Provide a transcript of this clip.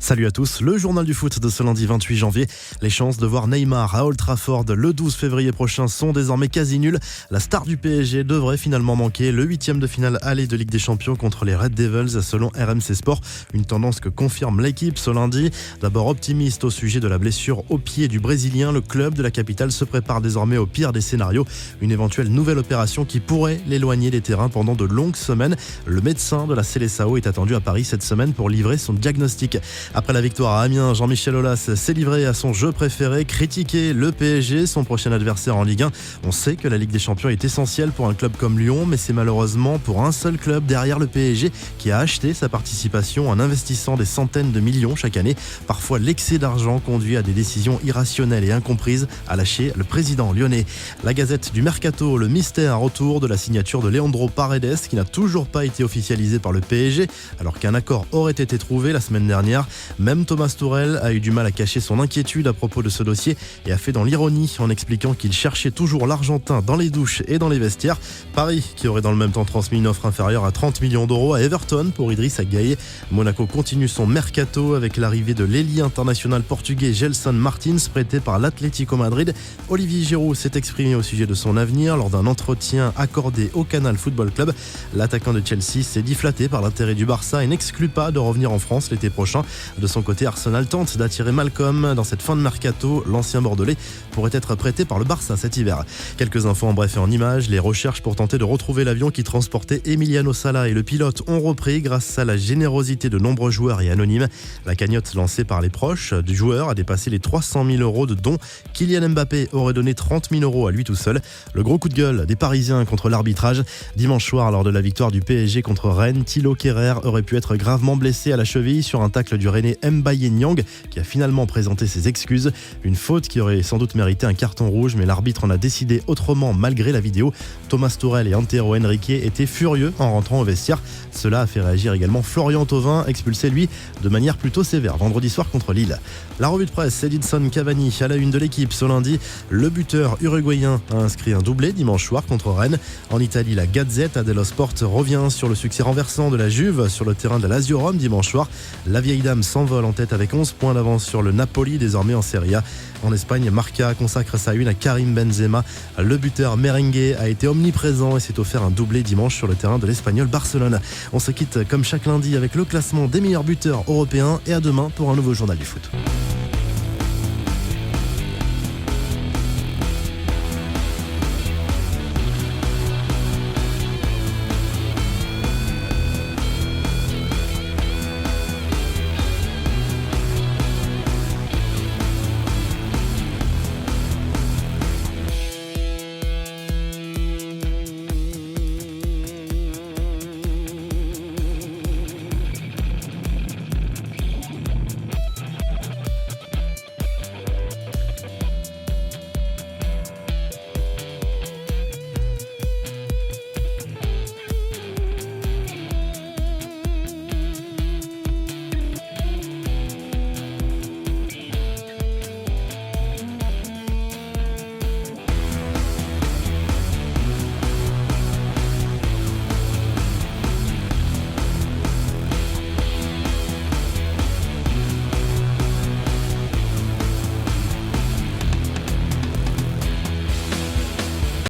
Salut à tous, le journal du foot de ce lundi 28 janvier. Les chances de voir Neymar à Old Trafford le 12 février prochain sont désormais quasi nulles. La star du PSG devrait finalement manquer le 8e de finale aller de Ligue des Champions contre les Red Devils selon RMC Sport. Une tendance que confirme l'équipe ce lundi. D'abord optimiste au sujet de la blessure au pied du Brésilien, le club de la capitale se prépare désormais au pire des scénarios. Une éventuelle nouvelle opération qui pourrait l'éloigner des terrains pendant de longues semaines. Le médecin de la Seleção est attendu à Paris cette semaine pour livrer son diagnostic. Après la victoire à Amiens, Jean-Michel Aulas s'est livré à son jeu préféré, critiquer le PSG, son prochain adversaire en Ligue 1. On sait que la Ligue des Champions est essentielle pour un club comme Lyon, mais c'est malheureusement pour un seul club derrière le PSG qui a acheté sa participation en investissant des centaines de millions chaque année. Parfois, l'excès d'argent conduit à des décisions irrationnelles et incomprises, a lâché le président lyonnais. La Gazette du Mercato, le mystère autour de la signature de Leandro Paredes qui n'a toujours pas été officialisé par le PSG alors qu'un accord aurait été trouvé la semaine dernière. Même Thomas Tuchel a eu du mal à cacher son inquiétude à propos de ce dossier et a fait dans l'ironie en expliquant qu'il cherchait toujours l'Argentin dans les douches et dans les vestiaires. Paris qui aurait dans le même temps transmis une offre inférieure à 30 millions d'euros à Everton pour Idrissa Gueye. Monaco continue son mercato avec l'arrivée de l'ailier international portugais Gelson Martins prêté par l'Atlético Madrid. Olivier Giroud s'est exprimé au sujet de son avenir lors d'un entretien accordé au Canal Football Club. L'attaquant de Chelsea s'est dit flatté par l'intérêt du Barça et n'exclut pas de revenir en France l'été prochain. De son côté, Arsenal tente d'attirer Malcolm. Dans cette fin de mercato, l'ancien Bordelais pourrait être prêté par le Barça cet hiver. Quelques infos en bref et en images. Les recherches pour tenter de retrouver l'avion qui transportait Emiliano Sala et le pilote ont repris grâce à la générosité de nombreux joueurs et anonymes. La cagnotte lancée par les proches du joueur a dépassé les 300 000 euros de dons. Kylian Mbappé aurait donné 30 000 euros à lui tout seul. Le gros coup de gueule des Parisiens contre l'arbitrage. Dimanche soir, lors de la victoire du PSG contre Rennes, Thilo Kehrer aurait pu être gravement blessé à la cheville sur un tacle du Rennais Mbaye Niang qui a finalement présenté ses excuses. Une faute qui aurait sans doute mérité un carton rouge, mais l'arbitre en a décidé autrement malgré la vidéo. Thomas Tuchel et Antero Henrique étaient furieux en rentrant au vestiaire. Cela a fait réagir également Florian Thauvin, expulsé lui de manière plutôt sévère vendredi soir contre Lille. La revue de presse, Edinson Cavani à la une de l'équipe ce lundi. Le buteur uruguayen a inscrit un doublé dimanche soir contre Rennes. En Italie, la Gazzetta dello Sport revient sur le succès renversant de la Juve sur le terrain de la Lazio Rome dimanche soir. La vieille dame s'envole en tête avec 11 points d'avance sur le Napoli, désormais en Serie A. En Espagne, Marca consacre sa une à Karim Benzema. Le buteur merengue a été omniprésent et s'est offert un doublé dimanche sur le terrain de l'Espagnol Barcelone. On se quitte comme chaque lundi avec le classement des meilleurs buteurs européens et à demain pour un nouveau journal du foot.